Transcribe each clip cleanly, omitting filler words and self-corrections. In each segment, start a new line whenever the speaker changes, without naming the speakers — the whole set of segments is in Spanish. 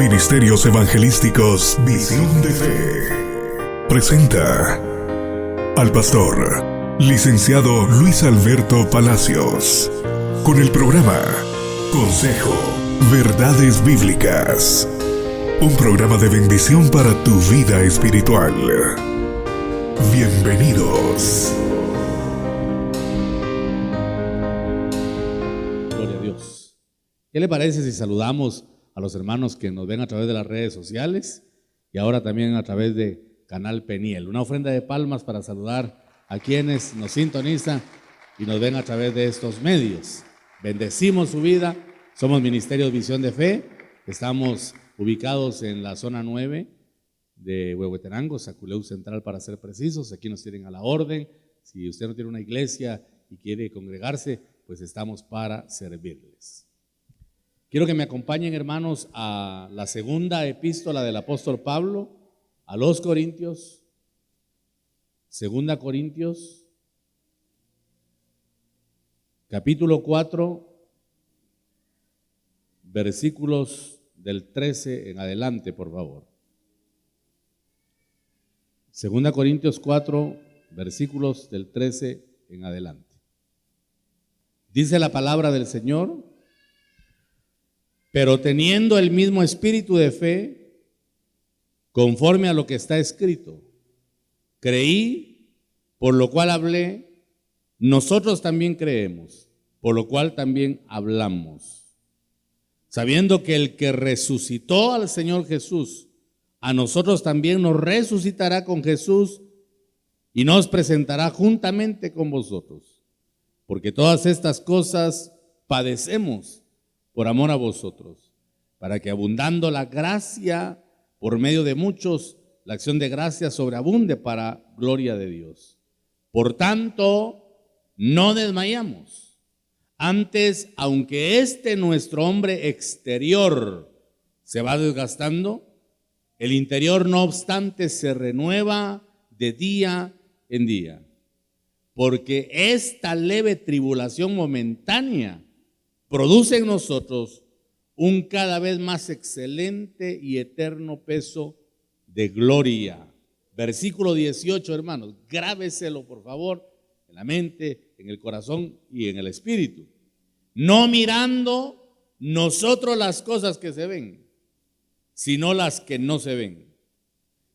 Ministerios Evangelísticos Visión de Fe presenta al pastor licenciado Luis Alberto Palacios con el programa Consejo, Verdades Bíblicas, un programa de bendición para tu vida espiritual. Bienvenidos.
Gloria a Dios. ¿Qué le parece si saludamos a los hermanos que nos ven a través de las redes sociales y ahora también a través de Canal Peniel? Una ofrenda de palmas para saludar a quienes nos sintonizan y nos ven a través de estos medios. Bendecimos su vida. Somos Ministerios Visión de Fe. Estamos ubicados en la zona 9 de Huehuetenango, Saculeu Central para ser precisos. Aquí nos tienen a la orden. Si usted no tiene una iglesia y quiere congregarse, pues estamos para servirles. Quiero que me acompañen, hermanos, a la segunda epístola del apóstol Pablo a los Corintios. Segunda Corintios, capítulo 4, versículos del 13 en adelante, por favor. Segunda Corintios 4, versículos del 13 en adelante. Dice la palabra del Señor: pero teniendo el mismo espíritu de fe, conforme a lo que está escrito, creí, por lo cual hablé, nosotros también creemos, por lo cual también hablamos, sabiendo que el que resucitó al Señor Jesús, a nosotros también nos resucitará con Jesús y nos presentará juntamente con vosotros, porque todas estas cosas padecemos por amor a vosotros, para que abundando la gracia por medio de muchos, la acción de gracia sobreabunde para gloria de Dios. Por tanto, no desmayamos. Antes, aunque nuestro hombre exterior se va desgastando, el interior no obstante se renueva de día en día, porque esta leve tribulación momentánea produce en nosotros un cada vez más excelente y eterno peso de gloria. Versículo 18, hermanos, grábeselo por favor en la mente, en el corazón y en el espíritu. No mirando nosotros las cosas que se ven, sino las que no se ven.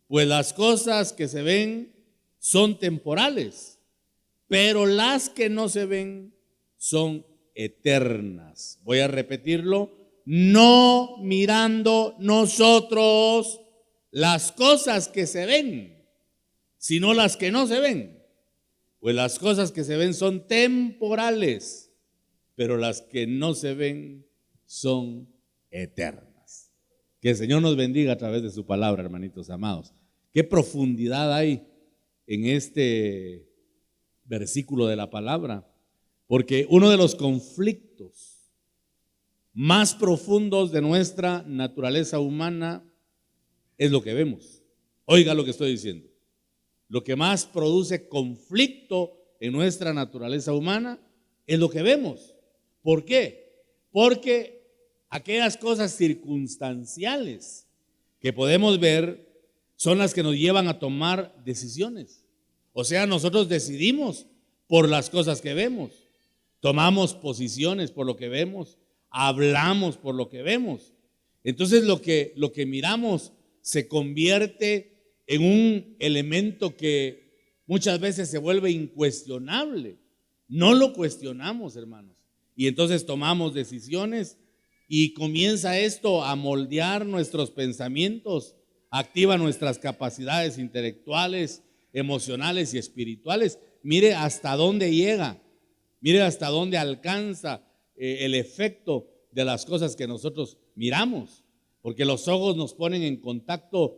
Pues las cosas que se ven son temporales, pero las que no se ven son eternas. Voy a repetirlo: no mirando nosotros las cosas que se ven, sino las que no se ven. Pues las cosas que se ven son temporales, pero las que no se ven son eternas. Que el Señor nos bendiga a través de su palabra, hermanitos amados. Qué profundidad hay en este versículo de la palabra. Porque uno de los conflictos más profundos de nuestra naturaleza humana es lo que vemos. Oiga lo que estoy diciendo. Lo que más produce conflicto en nuestra naturaleza humana es lo que vemos. ¿Por qué? Porque aquellas cosas circunstanciales que podemos ver son las que nos llevan a tomar decisiones. O sea, nosotros decidimos por las cosas que vemos. Tomamos posiciones por lo que vemos, hablamos por lo que vemos. Entonces lo que miramos se convierte en un elemento que muchas veces se vuelve incuestionable. No lo cuestionamos, hermanos. Y entonces tomamos decisiones y comienza esto a moldear nuestros pensamientos, activa nuestras capacidades intelectuales, emocionales y espirituales. Mire hasta dónde llega. Mire hasta dónde alcanza el efecto de las cosas que nosotros miramos, porque los ojos nos ponen en contacto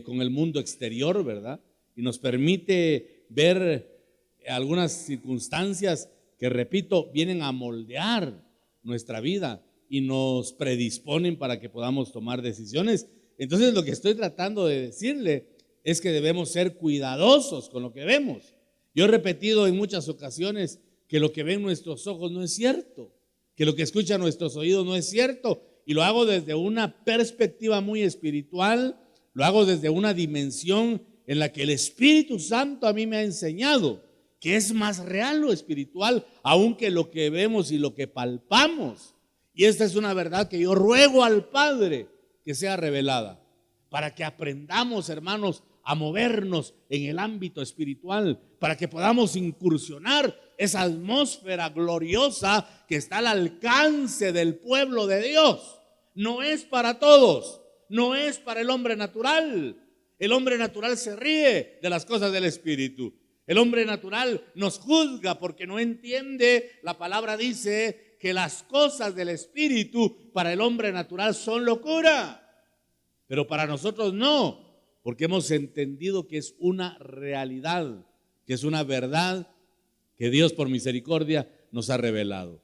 con el mundo exterior, ¿verdad? Y nos permite ver algunas circunstancias que, repito, vienen a moldear nuestra vida y nos predisponen para que podamos tomar decisiones. Entonces, lo que estoy tratando de decirle es que debemos ser cuidadosos con lo que vemos. Yo he repetido en muchas ocasiones que lo que ven nuestros ojos no es cierto, que lo que escuchan nuestros oídos no es cierto, y lo hago desde una perspectiva muy espiritual, lo hago desde una dimensión en la que el Espíritu Santo a mí me ha enseñado que es más real lo espiritual, aunque lo que vemos y lo que palpamos. Y esta es una verdad que yo ruego al Padre que sea revelada, para que aprendamos, hermanos, a movernos en el ámbito espiritual, para que podamos incursionar esa atmósfera gloriosa que está al alcance del pueblo de Dios. No es para todos, no es para el hombre natural. El hombre natural se ríe de las cosas del Espíritu. El hombre natural nos juzga porque no entiende. La palabra dice que las cosas del Espíritu para el hombre natural son locura, pero para nosotros no, porque hemos entendido que es una realidad, que es una verdad que Dios por misericordia nos ha revelado.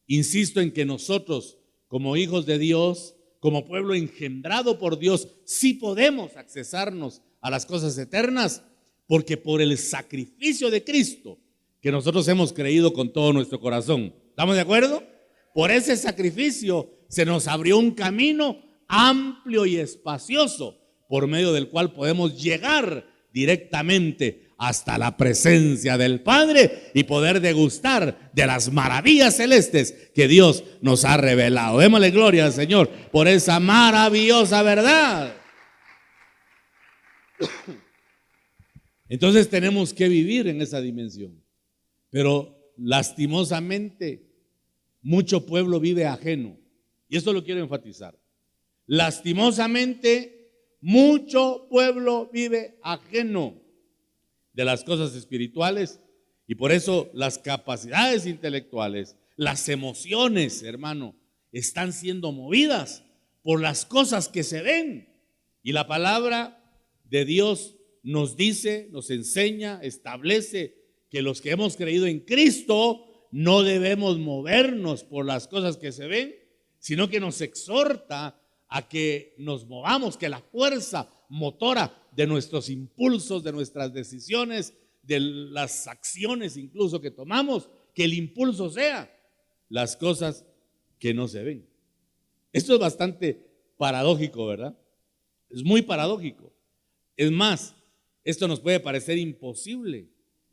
Insisto en que nosotros, como hijos de Dios, como pueblo engendrado por Dios, sí podemos accesarnos a las cosas eternas, porque por el sacrificio de Cristo que nosotros hemos creído con todo nuestro corazón. ¿Estamos de acuerdo? Por ese sacrificio se nos abrió un camino amplio y espacioso, por medio del cual podemos llegar directamente hasta la presencia del Padre y poder degustar de las maravillas celestes que Dios nos ha revelado. Démosle gloria al Señor por esa maravillosa verdad. Entonces tenemos que vivir en esa dimensión, pero lastimosamente mucho pueblo vive ajeno, y esto lo quiero enfatizar. Lastimosamente mucho pueblo vive ajeno de las cosas espirituales, y por eso las capacidades intelectuales, las emociones, hermano, están siendo movidas por las cosas que se ven. Y la palabra de Dios nos dice, nos enseña, establece que los que hemos creído en Cristo no debemos movernos por las cosas que se ven, sino que nos exhorta a que nos movamos, que la fuerza motora de nuestros impulsos, de nuestras decisiones, de las acciones incluso que tomamos, que el impulso sea las cosas que no se ven. Esto es bastante paradójico, ¿verdad? Es muy paradójico. Es más, esto nos puede parecer imposible,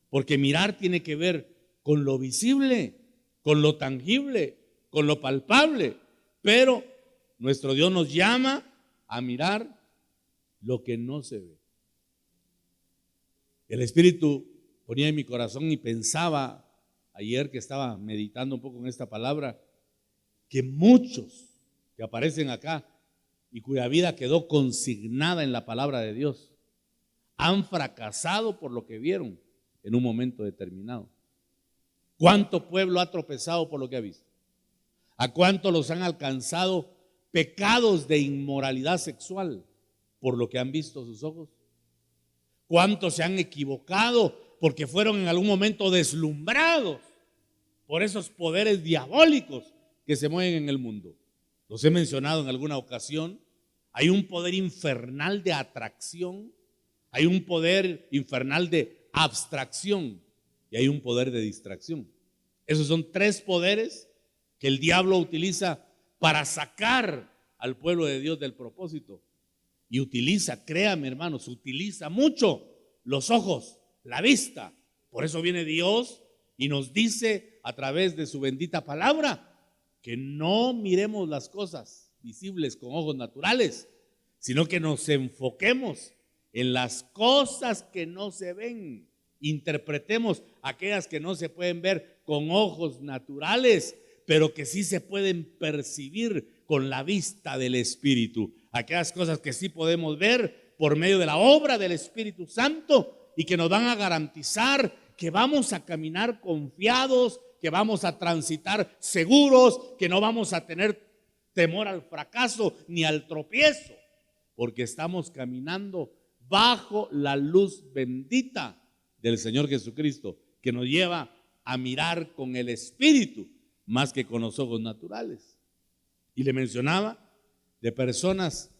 porque mirar tiene que ver con lo visible, con lo tangible, con lo palpable, pero nuestro Dios nos llama a mirar lo que no se ve. El Espíritu ponía en mi corazón y pensaba ayer que estaba meditando un poco en esta palabra, que muchos que aparecen acá y cuya vida quedó consignada en la palabra de Dios han fracasado por lo que vieron en un momento determinado. ¿Cuánto pueblo ha tropezado por lo que ha visto? ¿A cuánto los han alcanzado pecados de inmoralidad sexual por lo que han visto sus ojos? ¿Cuántos se han equivocado porque fueron en algún momento deslumbrados por esos poderes diabólicos que se mueven en el mundo? Los he mencionado en alguna ocasión. Hay un poder infernal de atracción, hay un poder infernal de abstracción y hay un poder de distracción. Esos son tres poderes que el diablo utiliza para sacar al pueblo de Dios del propósito. Y utiliza, créame hermanos, utiliza mucho los ojos, la vista. Por eso viene Dios y nos dice a través de su bendita palabra que no miremos las cosas visibles con ojos naturales, sino que nos enfoquemos en las cosas que no se ven. Interpretemos aquellas que no se pueden ver con ojos naturales, pero que sí se pueden percibir con la vista del Espíritu. Aquellas cosas que sí podemos ver por medio de la obra del Espíritu Santo y que nos van a garantizar que vamos a caminar confiados, que vamos a transitar seguros, que no vamos a tener temor al fracaso ni al tropiezo, porque estamos caminando bajo la luz bendita del Señor Jesucristo, que nos lleva a mirar con el Espíritu más que con los ojos naturales. Y le mencionaba de personas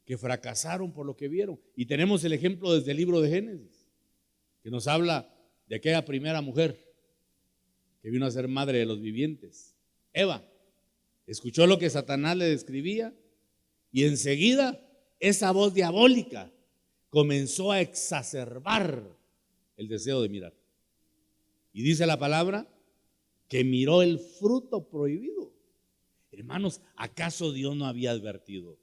que fracasaron por lo que vieron. Y tenemos el ejemplo desde el libro de Génesis, que nos habla de aquella primera mujer que vino a ser madre de los vivientes, Eva. Escuchó lo que Satanás le describía y enseguida esa voz diabólica comenzó a exacerbar el deseo de mirar. Y dice la palabra que miró el fruto prohibido. Hermanos, ¿acaso Dios no había advertido?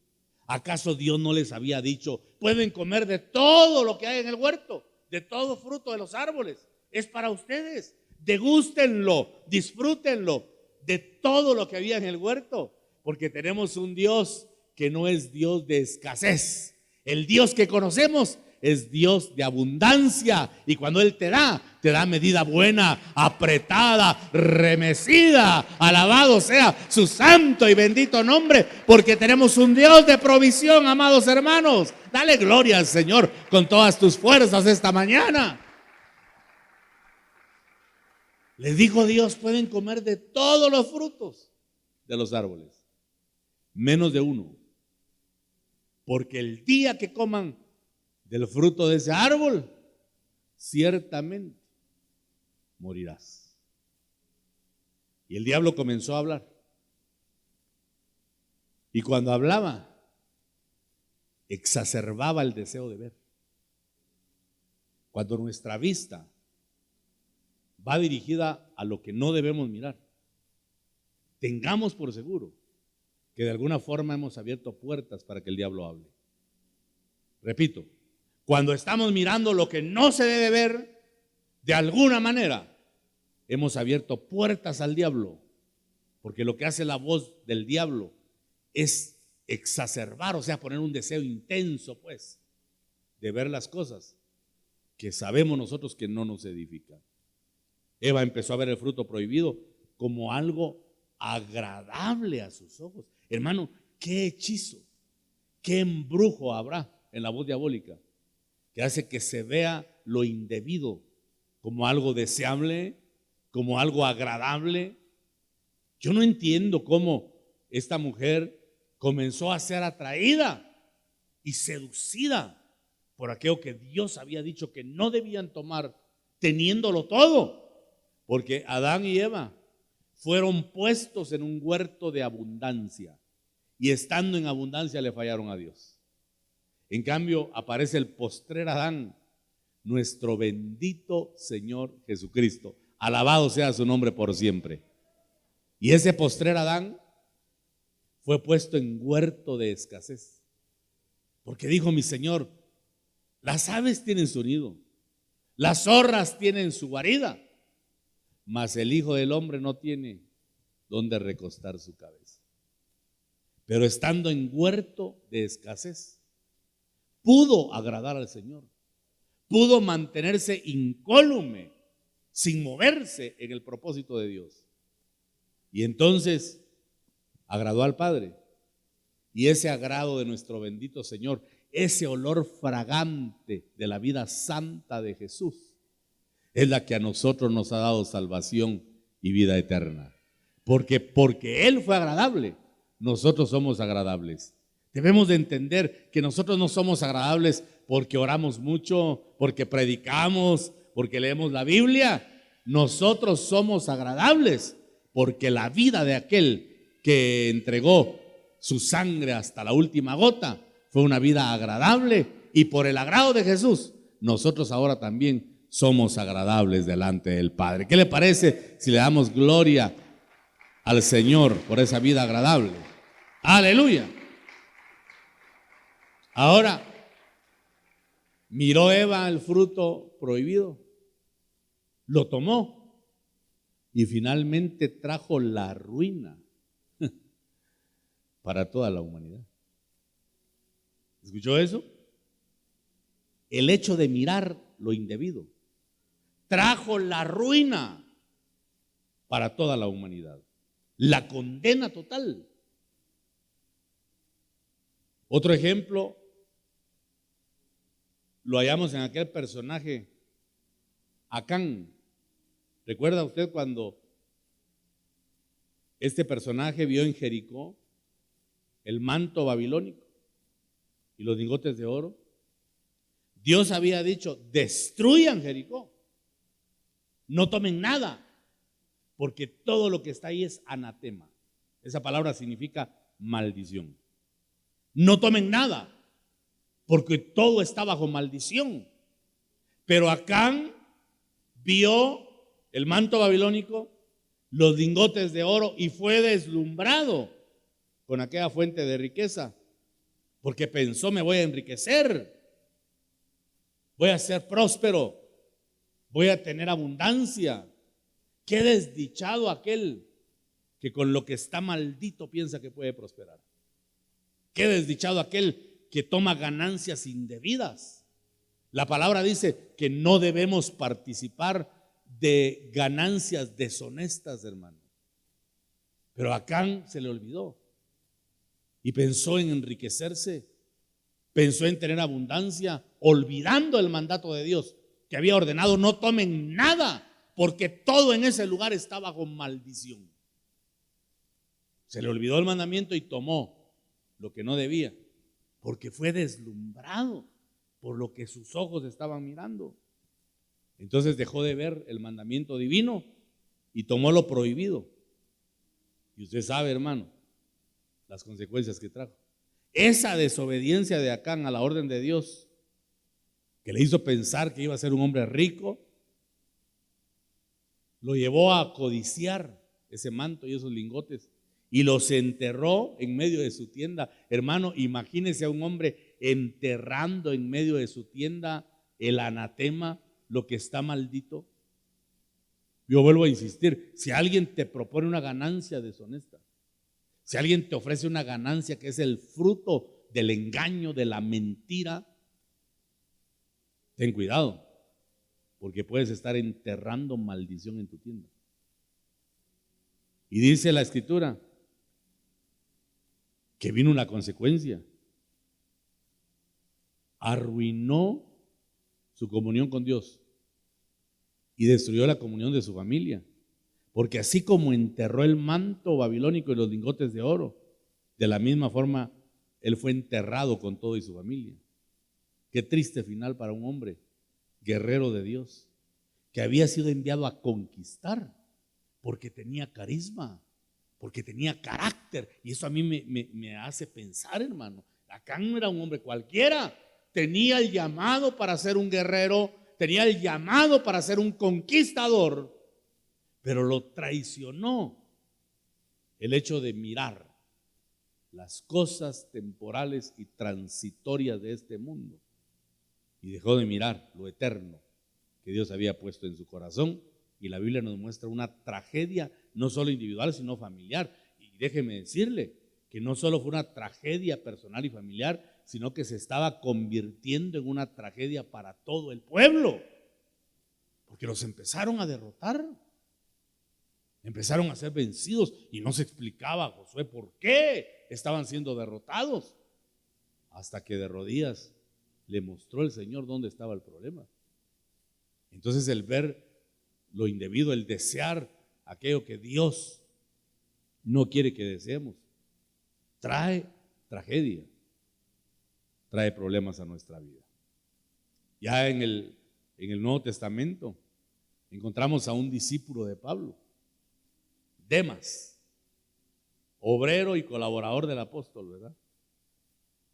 ¿Acaso Dios no les había dicho, pueden comer de todo lo que hay en el huerto, de todo fruto de los árboles? Es para ustedes, degústenlo, disfrútenlo de todo lo que había en el huerto, porque tenemos un Dios que no es Dios de escasez. El Dios que conocemos es Dios de abundancia, y cuando Él te da medida buena, apretada, remecida. Alabado sea su santo y bendito nombre, porque tenemos un Dios de provisión, amados hermanos. Dale gloria al Señor con todas tus fuerzas esta mañana. Les dijo Dios, pueden comer de todos los frutos de los árboles, menos de uno, porque el día que coman del fruto de ese árbol, ciertamente morirás. Y el diablo comenzó a hablar. Y cuando hablaba, exacerbaba el deseo de ver. Cuando nuestra vista va dirigida a lo que no debemos mirar, tengamos por seguro que de alguna forma hemos abierto puertas para que el diablo hable. Repito, cuando estamos mirando lo que no se debe ver, de alguna manera hemos abierto puertas al diablo, porque lo que hace la voz del diablo es exacerbar, o sea, poner un deseo intenso, pues, de ver las cosas que sabemos nosotros que no nos edifican. Eva empezó a ver el fruto prohibido como algo agradable a sus ojos. Hermano, qué hechizo, qué embrujo habrá en la voz diabólica que hace que se vea lo indebido como algo deseable, como algo agradable. Yo no entiendo cómo esta mujer comenzó a ser atraída y seducida por aquello que Dios había dicho que no debían tomar, teniéndolo todo, porque Adán y Eva fueron puestos en un huerto de abundancia y estando en abundancia le fallaron a Dios. En cambio, aparece el postrer Adán, nuestro bendito Señor Jesucristo. Alabado sea su nombre por siempre. Y ese postrer Adán fue puesto en huerto de escasez. Porque dijo mi Señor, las aves tienen su nido, las zorras tienen su guarida, mas el Hijo del Hombre no tiene donde recostar su cabeza. Pero estando en huerto de escasez, pudo agradar al Señor, pudo mantenerse incólume, sin moverse en el propósito de Dios. Y entonces agradó al Padre. Y ese agrado de nuestro bendito Señor, ese olor fragante de la vida santa de Jesús, es la que a nosotros nos ha dado salvación y vida eterna. Porque Él fue agradable, nosotros somos agradables. Debemos de entender que nosotros no somos agradables porque oramos mucho, porque predicamos, porque leemos la Biblia. Nosotros somos agradables porque la vida de aquel que entregó su sangre hasta la última gota fue una vida agradable, y por el agrado de Jesús nosotros ahora también somos agradables delante del Padre. ¿Qué le parece si le damos gloria al Señor por esa vida agradable? Aleluya. Ahora, miró Eva el fruto prohibido, lo tomó y finalmente trajo la ruina para toda la humanidad. ¿Escuchó eso? El hecho de mirar lo indebido trajo la ruina para toda la humanidad, la condena total. Otro ejemplo lo hallamos en aquel personaje Acán. ¿Recuerda usted cuando este personaje vio en Jericó el manto babilónico y los lingotes de oro? Dios había dicho, destruyan Jericó, no tomen nada, porque todo lo que está ahí es anatema. Esa palabra significa maldición. No tomen nada, porque todo está bajo maldición. Pero Acán vio el manto babilónico, los lingotes de oro, y fue deslumbrado con aquella fuente de riqueza, porque pensó: me voy a enriquecer, voy a ser próspero, voy a tener abundancia. Qué desdichado aquel que con lo que está maldito piensa que puede prosperar. Qué desdichado aquel que toma ganancias indebidas. La palabra dice que no debemos participar de ganancias deshonestas, hermano. Pero a Acán se le olvidó y pensó en enriquecerse, pensó en tener abundancia, olvidando el mandato de Dios que había ordenado: no tomen nada, porque todo en ese lugar está bajo maldición. Se le olvidó el mandamiento y tomó lo que no debía, porque fue deslumbrado por lo que sus ojos estaban mirando. Entonces dejó de ver el mandamiento divino y tomó lo prohibido. Y usted sabe, hermano, las consecuencias que trajo. Esa desobediencia de Acán a la orden de Dios, que le hizo pensar que iba a ser un hombre rico, lo llevó a codiciar ese manto y esos lingotes y los enterró en medio de su tienda. Hermano, imagínese a un hombre enterrando en medio de su tienda el anatema, lo que está maldito. Yo vuelvo a insistir: si alguien te propone una ganancia deshonesta, si alguien te ofrece una ganancia que es el fruto del engaño, de la mentira, ten cuidado, porque puedes estar enterrando maldición en tu tienda. Y dice la Escritura que vino una consecuencia. Arruinó su comunión con Dios y destruyó la comunión de su familia. Porque así como enterró el manto babilónico y los lingotes de oro, de la misma forma él fue enterrado con todo y su familia. Qué triste final para un hombre guerrero de Dios, que había sido enviado a conquistar, porque tenía carisma, porque tenía carácter. Y eso a mí me hace pensar, hermano, Acán no era un hombre cualquiera. Tenía el llamado para ser un guerrero, tenía el llamado para ser un conquistador, pero lo traicionó el hecho de mirar las cosas temporales y transitorias de este mundo, y dejó de mirar lo eterno que Dios había puesto en su corazón. Y la Biblia nos muestra una tragedia, no solo individual, sino familiar. Y déjeme decirle que no solo fue una tragedia personal y familiar, sino que se estaba convirtiendo en una tragedia para todo el pueblo, porque los empezaron a derrotar, empezaron a ser vencidos, y no se explicaba a Josué por qué estaban siendo derrotados, hasta que de rodillas le mostró el Señor dónde estaba el problema. Entonces, el ver lo indebido, el desear aquello que Dios no quiere que deseemos, trae tragedia, trae problemas a nuestra vida. Ya en el Nuevo Testamento encontramos a un discípulo de Pablo, Demas, obrero y colaborador del apóstol, ¿verdad?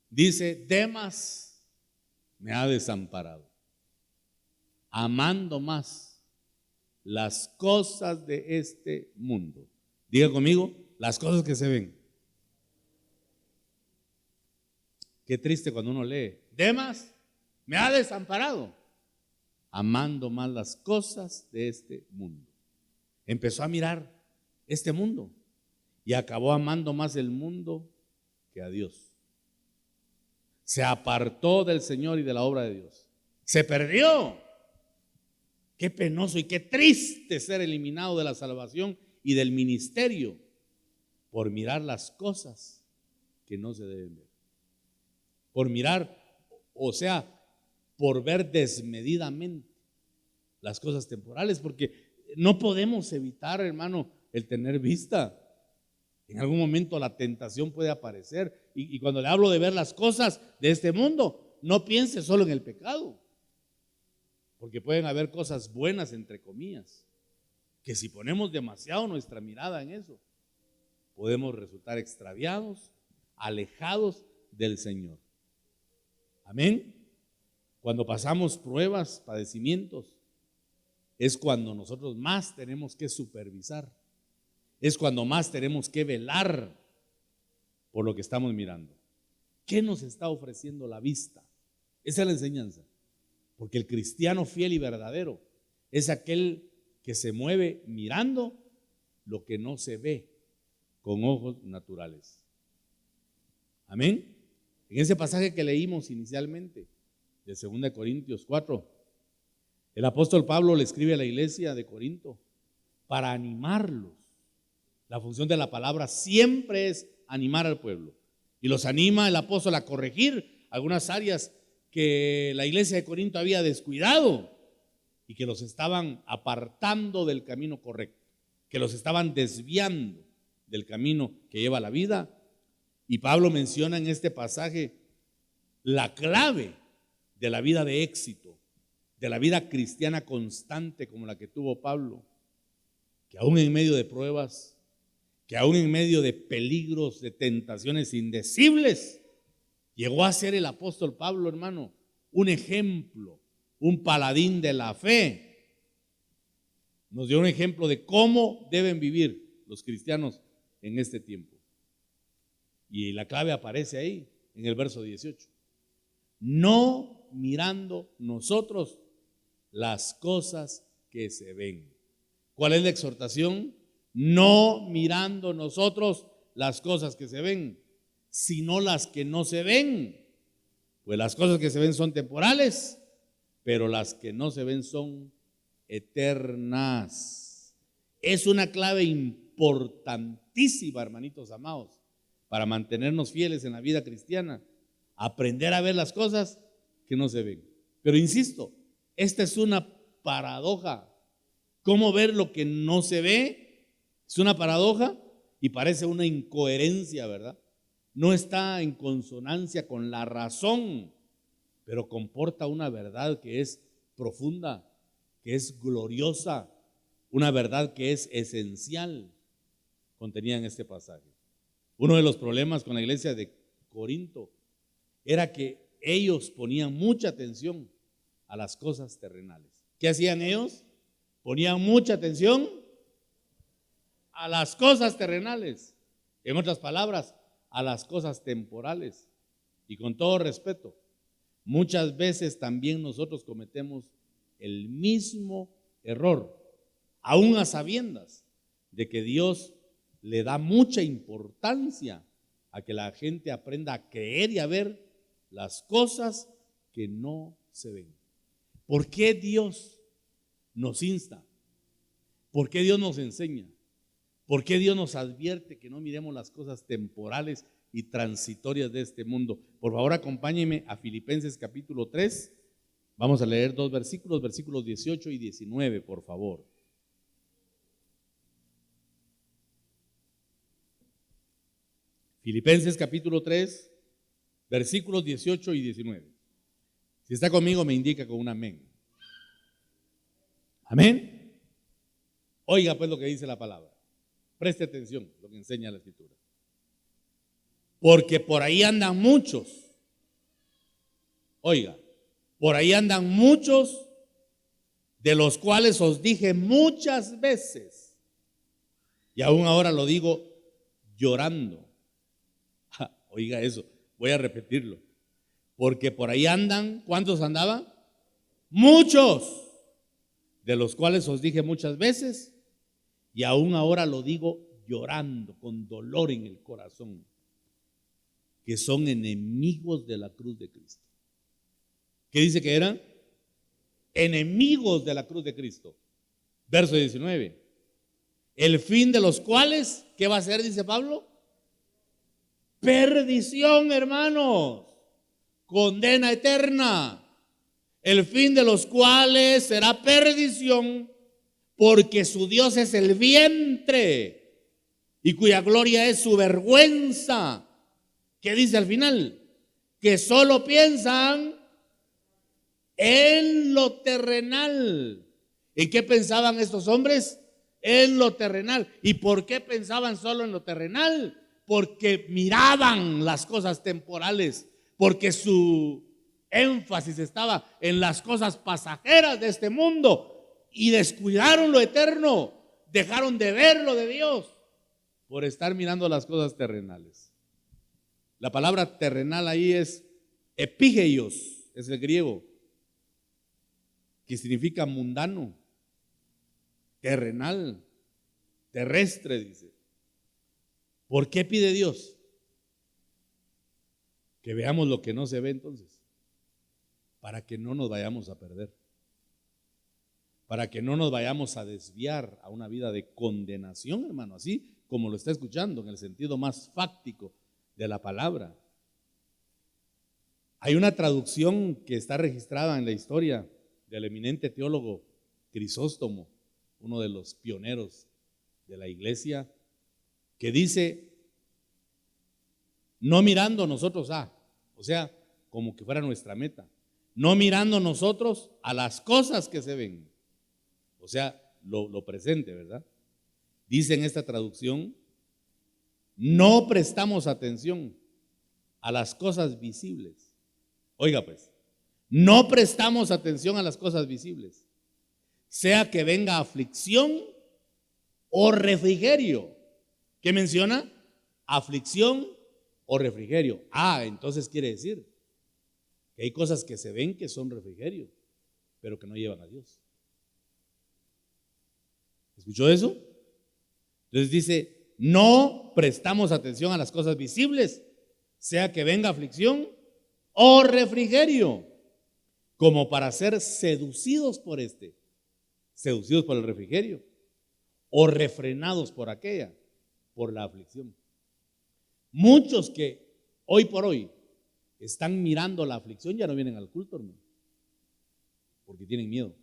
Dice: Demas me ha desamparado, amando más las cosas de este mundo. Diga conmigo: las cosas que se ven. Qué triste cuando uno lee: Demas me ha desamparado, amando más las cosas de este mundo. Empezó a mirar este mundo y acabó amando más el mundo que a Dios. Se apartó del Señor y de la obra de Dios. Se perdió. Qué penoso y qué triste ser eliminado de la salvación y del ministerio por mirar las cosas que no se deben ver. Por mirar, o sea, por ver desmedidamente las cosas temporales, porque no podemos evitar, hermano, el tener vista. En algún momento la tentación puede aparecer, y cuando le hablo de ver las cosas de este mundo, no piense solo en el pecado, porque pueden haber cosas buenas, entre comillas, que si ponemos demasiado nuestra mirada en eso, podemos resultar extraviados, alejados del Señor. Amén. Cuando pasamos pruebas, padecimientos, es cuando nosotros más tenemos que supervisar. Es cuando más tenemos que velar por lo que estamos mirando. ¿Qué nos está ofreciendo la vista? Esa es la enseñanza. Porque el cristiano fiel y verdadero es aquel que se mueve mirando lo que no se ve con ojos naturales. Amén. En ese pasaje que leímos inicialmente, de 2 Corintios 4, el apóstol Pablo le escribe a la iglesia de Corinto para animarlos. La función de la palabra siempre es animar al pueblo. Y los anima el apóstol a corregir algunas áreas que la iglesia de Corinto había descuidado y que los estaban apartando del camino correcto, que los estaban desviando del camino que lleva a la vida. Y Pablo menciona en este pasaje la clave de la vida de éxito, de la vida cristiana constante como la que tuvo Pablo, que aún en medio de pruebas, que aún en medio de peligros, de tentaciones indecibles, llegó a ser el apóstol Pablo, hermano, un ejemplo, un paladín de la fe. Nos dio un ejemplo de cómo deben vivir los cristianos en este tiempo. Y la clave aparece ahí, en el verso 18. No mirando nosotros las cosas que se ven. ¿Cuál es la exhortación? No mirando nosotros las cosas que se ven, sino las que no se ven. Pues las cosas que se ven son temporales, pero las que no se ven son eternas. Es una clave importantísima, hermanitos amados, para mantenernos fieles en la vida cristiana, aprender a ver las cosas que no se ven. Pero insisto, esta es una paradoja. ¿Cómo ver lo que no se ve? Es una paradoja y parece una incoherencia, ¿verdad? No está en consonancia con la razón, pero comporta una verdad que es profunda, que es gloriosa, una verdad que es esencial, contenida en este pasaje. Uno de los problemas con la iglesia de Corinto era que ellos ponían mucha atención a las cosas terrenales. ¿Qué hacían ellos? Ponían mucha atención a las cosas terrenales. En otras palabras, a las cosas temporales. Y con todo respeto, muchas veces también nosotros cometemos el mismo error, aún a sabiendas de que Dios le da mucha importancia a que la gente aprenda a creer y a ver las cosas que no se ven. ¿Por qué Dios nos insta? ¿Por qué Dios nos enseña? ¿Por qué Dios nos advierte que no miremos las cosas temporales y transitorias de este mundo? Por favor, acompáñenme a Filipenses capítulo 3. Vamos a leer dos versículos, versículos 18 y 19, por favor. Filipenses capítulo 3, versículos 18 y 19. Si está conmigo, me indica con un amén. Amén. Oiga pues lo que dice la palabra. Preste atención a lo que enseña la Escritura. Porque por ahí andan muchos. Oiga, por ahí andan muchos, de los cuales os dije muchas veces, y aún ahora lo digo llorando. Oiga eso, voy a repetirlo. Porque por ahí andan, ¿cuántos andaban? Muchos, de los cuales os dije muchas veces, y aún ahora lo digo llorando, con dolor en el corazón, que son enemigos de la cruz de Cristo. ¿Qué dice que eran? Enemigos de la cruz de Cristo. Verso 19. El fin de los cuales, ¿qué va a ser? Dice Pablo. Perdición, hermanos. Condena eterna. El fin de los cuales será perdición, porque su Dios es el vientre y cuya gloria es su vergüenza. ¿Qué dice al final? Que solo piensan en lo terrenal. ¿En qué pensaban estos hombres? en lo terrenal. ¿Y por qué pensaban solo en lo terrenal? Porque miraban las cosas temporales, porque su énfasis estaba en las cosas pasajeras de este mundo y descuidaron lo eterno, dejaron de ver lo de Dios por estar mirando las cosas terrenales. La palabra terrenal ahí es epigeios, es el griego, que significa mundano, terrenal, terrestre, dice. ¿Por qué pide Dios? Que veamos lo que no se ve entonces, para que no nos vayamos a perder, para que no nos vayamos a desviar a una vida de condenación, hermano, así como lo está escuchando en el sentido más fáctico de la palabra. Hay una traducción que está registrada en la historia del eminente teólogo Crisóstomo, uno de los pioneros de la iglesia, que dice: no mirando nosotros o sea, como que fuera nuestra meta, no mirando nosotros a las cosas que se ven, o sea, lo presente, ¿verdad? Dice en esta traducción: no prestamos atención a las cosas visibles. Oiga pues, no prestamos atención a las cosas visibles, sea que venga aflicción o refrigerio. ¿Qué menciona? Aflicción o refrigerio. Entonces quiere decir que hay cosas que se ven que son refrigerio, pero que no llevan a Dios. ¿Escuchó eso? Entonces dice: no prestamos atención a las cosas visibles, sea que venga aflicción o refrigerio, como para ser seducidos por seducidos por el refrigerio, o refrenados por aquella, por la aflicción. Muchos que hoy por hoy están mirando la aflicción ya no vienen al culto, hermano, porque tienen miedo.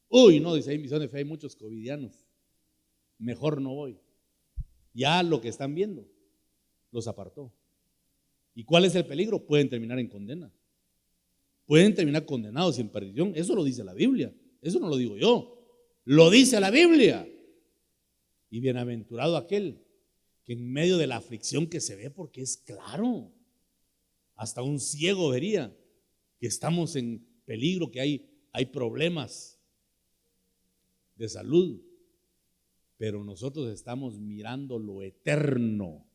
No, dice ahí en Misión de Fe hay muchos covidianos, mejor no voy. Ya lo que están viendo los apartó. ¿Y cuál es el peligro? Pueden terminar en condena, pueden terminar condenados y en perdición. Eso lo dice la Biblia, eso no lo digo yo, lo dice la Biblia. Y bienaventurado aquel que en medio de la aflicción que se ve, porque es claro, hasta un ciego vería que estamos en peligro, que hay problemas de salud, pero nosotros estamos mirando lo eterno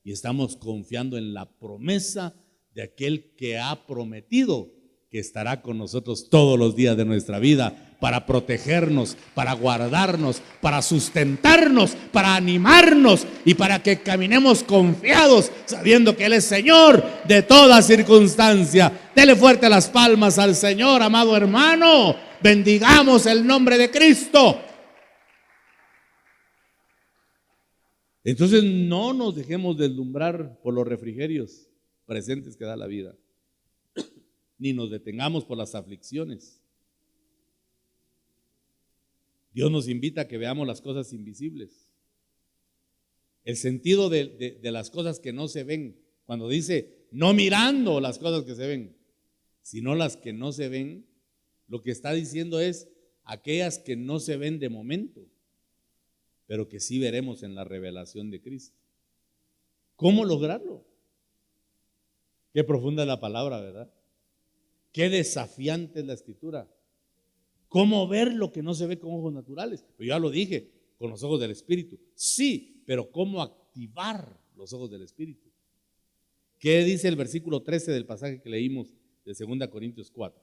y estamos confiando en la promesa de aquel que ha prometido que estará con nosotros todos los días de nuestra vida para protegernos, para guardarnos, para sustentarnos, para animarnos y para que caminemos confiados, sabiendo que Él es Señor de toda circunstancia. Dele fuerte las palmas al Señor, amado hermano. Bendigamos el nombre de Cristo. Entonces no nos dejemos deslumbrar por los refrigerios presentes que da la vida, ni nos detengamos por las aflicciones. Dios nos invita a que veamos las cosas invisibles. El sentido de las cosas que no se ven, cuando dice no mirando las cosas que se ven, sino las que no se ven, lo que está diciendo es aquellas que no se ven de momento, pero que sí veremos en la revelación de Cristo. ¿Cómo lograrlo? Qué profunda es la palabra, ¿verdad? Qué desafiante es la escritura. ¿Cómo ver lo que no se ve con ojos naturales? Pues ya lo dije, con los ojos del Espíritu. Sí, pero ¿cómo activar los ojos del Espíritu? ¿Qué dice el versículo 13 del pasaje que leímos de 2 Corintios 4?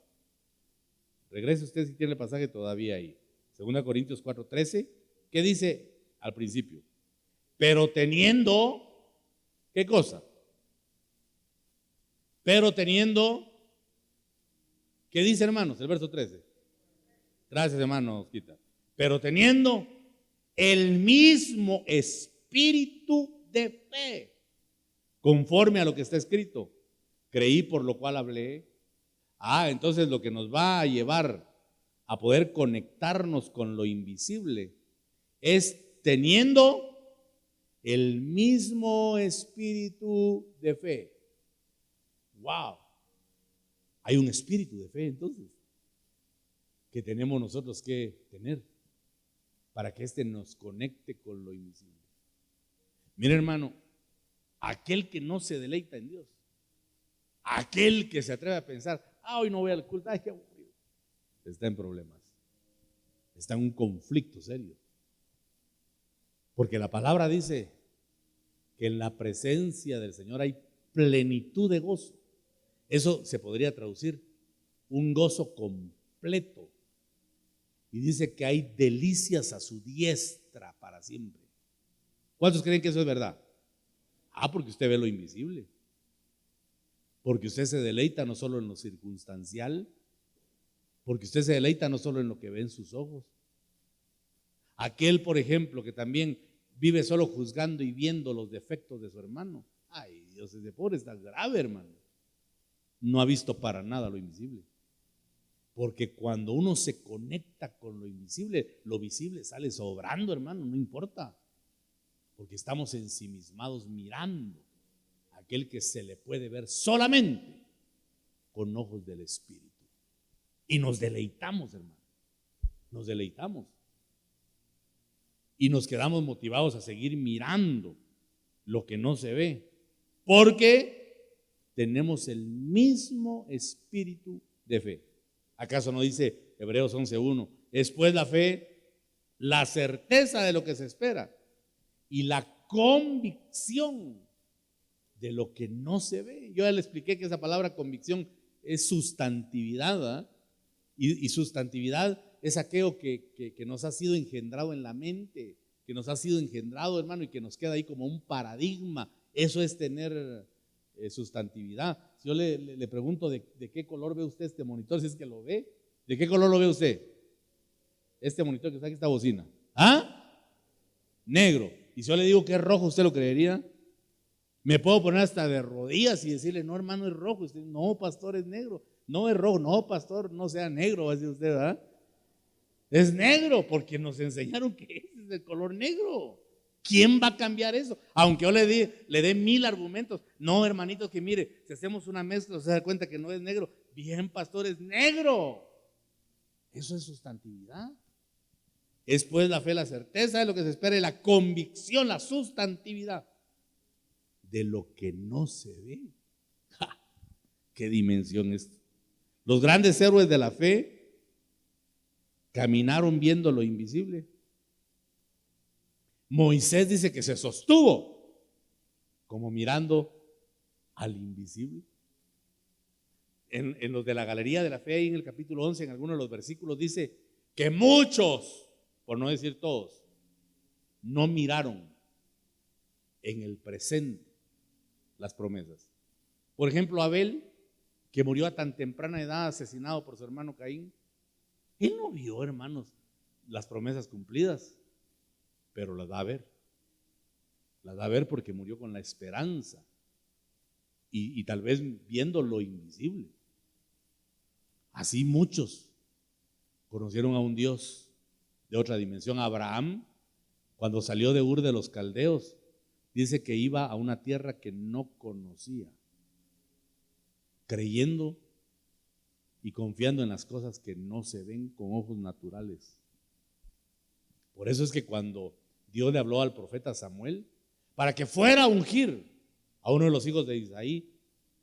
Regrese usted si tiene el pasaje todavía ahí. 2 Corintios 4, 13. ¿Qué dice al principio? Pero teniendo, ¿qué cosa? Pero teniendo, ¿qué dice, hermanos? El verso 13. Gracias, hermano Quita. Pero teniendo el mismo espíritu de fe, conforme a lo que está escrito, creí por lo cual hablé. Entonces lo que nos va a llevar a poder conectarnos con lo invisible es teniendo el mismo espíritu de fe. Wow. Hay un espíritu de fe entonces que tenemos nosotros que tener. para que éste nos conecte con lo invisible. Mire, hermano, aquel que no se deleita en Dios, aquel que se atreve a pensar, hoy no voy al culto, ay, qué aburrido, está en problemas, está en un conflicto serio. Porque la palabra dice que en la presencia del Señor hay plenitud de gozo. Eso se podría traducir un gozo completo. Y dice que hay delicias a su diestra para siempre. ¿Cuántos creen que eso es verdad? Porque usted ve lo invisible. Porque usted se deleita no solo en lo circunstancial, porque usted se deleita no solo en lo que ve en sus ojos. Aquel, por ejemplo, que también vive solo juzgando y viendo los defectos de su hermano. Ay, Dios, ese pobre está grave, hermano. No ha visto para nada lo invisible. Porque cuando uno se conecta con lo invisible, lo visible sale sobrando, hermano, no importa. Porque estamos ensimismados mirando a aquel que se le puede ver solamente con ojos del Espíritu. Y nos deleitamos, hermano. Nos deleitamos. Y nos quedamos motivados a seguir mirando lo que no se ve. Porque tenemos el mismo espíritu de fe. ¿Acaso no dice Hebreos 11:1? Es pues la fe, la certeza de lo que se espera y la convicción de lo que no se ve. Yo ya le expliqué que esa palabra convicción es sustantividad, ¿verdad? Y sustantividad es aquello que nos ha sido engendrado en la mente, que nos ha sido engendrado, hermano, y que nos queda ahí como un paradigma. Eso es tener sustantividad. Si yo le pregunto de qué color ve usted este monitor, si es que lo ve, ¿de qué color lo ve usted? Este monitor que está aquí, esta bocina. Negro. Y si yo le digo que es rojo, ¿usted lo creería? Me puedo poner hasta de rodillas y decirle, no, hermano, es rojo. Usted, no, pastor, es negro. No, es rojo. No, pastor, no sea negro, va a decir usted, ¿verdad? Es negro, porque nos enseñaron que ese es el color negro. ¿Quién va a cambiar eso? Aunque yo le dé 1000 argumentos. No, hermanitos, que mire, si hacemos una mezcla, se da cuenta que no es negro. Bien, pastor, es negro. Eso es sustantividad. Es pues la fe, la certeza de lo que se espera y la convicción, la sustantividad de lo que no se ve. ¡Ja! ¿Qué dimensión es? Los grandes héroes de la fe caminaron viendo lo invisible. Moisés dice que se sostuvo como mirando al invisible. En los de la Galería de la Fe, en el capítulo 11, en algunos de los versículos dice que muchos, por no decir todos, no miraron en el presente las promesas. Por ejemplo, Abel, que murió a tan temprana edad asesinado por su hermano Caín, él no vio, hermanos, las promesas cumplidas, pero las va a ver. Las va a ver porque murió con la esperanza y tal vez viendo lo invisible. Así muchos conocieron a un Dios de otra dimensión. Abraham, cuando salió de Ur de los Caldeos, dice que iba a una tierra que no conocía, creyendo y confiando en las cosas que no se ven con ojos naturales. Por eso es que cuando Dios le habló al profeta Samuel para que fuera a ungir a uno de los hijos de Isaí,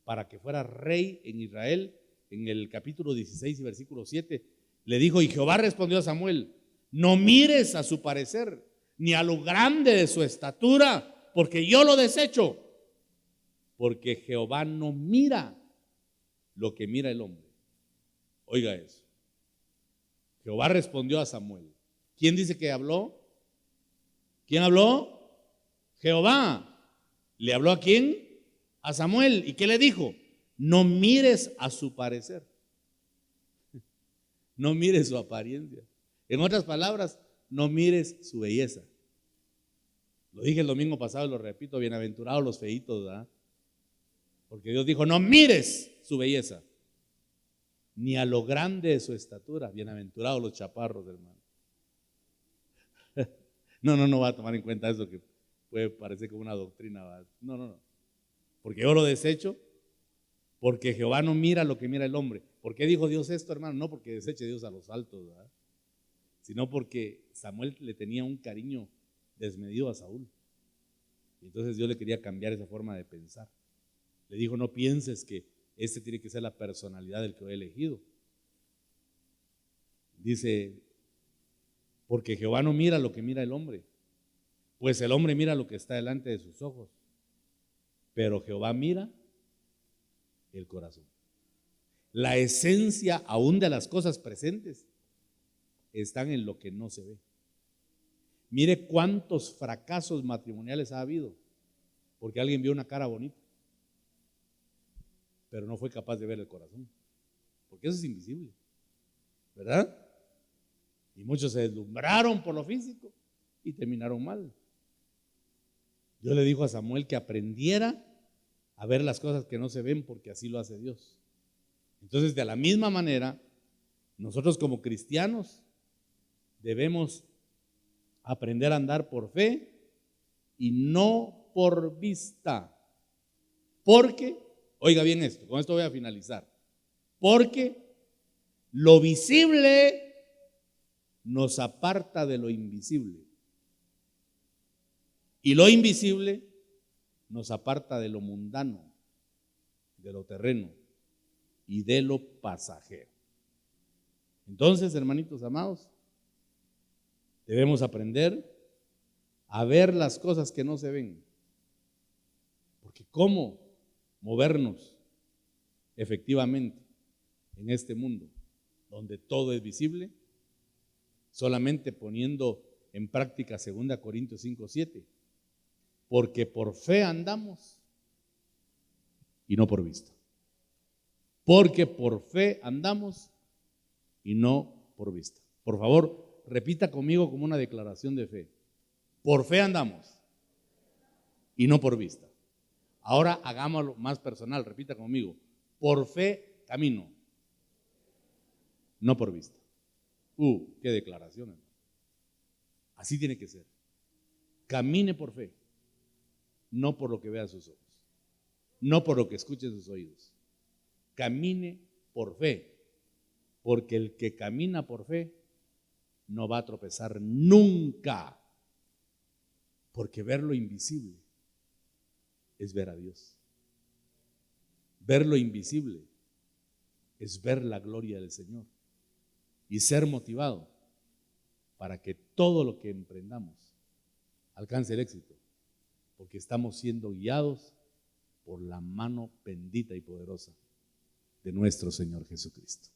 para que fuera rey en Israel, en el capítulo 16 y versículo 7, le dijo, y Jehová respondió a Samuel, no mires a su parecer, ni a lo grande de su estatura, porque yo lo desecho, porque Jehová no mira lo que mira el hombre. Oiga eso. Jehová respondió a Samuel. ¿Quién dice que habló? ¿Quién habló? Jehová. ¿Le habló a quién? A Samuel. ¿Y qué le dijo? No mires a su parecer. No mires su apariencia. En otras palabras, no mires su belleza. Lo dije el domingo pasado y lo repito, bienaventurados los feitos, ¿verdad? Porque Dios dijo, no mires su belleza, ni a lo grande de su estatura. Bienaventurados los chaparros, hermano. No va a tomar en cuenta eso que puede parecer como una doctrina, ¿verdad? No. Porque yo lo desecho, porque Jehová no mira lo que mira el hombre. ¿Por qué dijo Dios esto, hermano? No porque deseche Dios a los altos, ¿verdad? sino porque Samuel le tenía un cariño desmedido a Saúl. Y entonces Dios le quería cambiar esa forma de pensar. Le dijo, no pienses que este tiene que ser la personalidad del que he elegido. Dice, porque Jehová no mira lo que mira el hombre, pues el hombre mira lo que está delante de sus ojos, pero Jehová mira el corazón. La esencia aún de las cosas presentes están en lo que no se ve. Mire cuántos fracasos matrimoniales ha habido porque alguien vio una cara bonita, pero no fue capaz de ver el corazón, porque eso es invisible, ¿verdad? Y muchos se deslumbraron por lo físico y terminaron mal. Dios le dijo a Samuel que aprendiera a ver las cosas que no se ven, porque así lo hace Dios. Entonces, de la misma manera, nosotros como cristianos debemos aprender a andar por fe y no por vista. Porque, oiga bien esto, con esto voy a finalizar. Porque lo visible nos aparta de lo invisible. Y lo invisible nos aparta de lo mundano, de lo terreno y de lo pasajero. Entonces, hermanitos amados, debemos aprender a ver las cosas que no se ven. Porque ¿cómo movernos efectivamente en este mundo donde todo es visible? Solamente poniendo en práctica 2 Corintios 5:7. Porque por fe andamos y no por vista. Porque por fe andamos y no por vista. Por favor, repita conmigo como una declaración de fe. Por fe andamos y no por vista. Ahora hagámoslo más personal, repita conmigo. Por fe camino, no por vista. Qué declaración, hermano. Así tiene que ser. Camine por fe, no por lo que vea sus ojos, no por lo que escuche sus oídos. Camine por fe, porque el que camina por fe no va a tropezar nunca, porque ver lo invisible es ver a Dios. Ver lo invisible es ver la gloria del Señor y ser motivado para que todo lo que emprendamos alcance el éxito, porque estamos siendo guiados por la mano bendita y poderosa de nuestro Señor Jesucristo.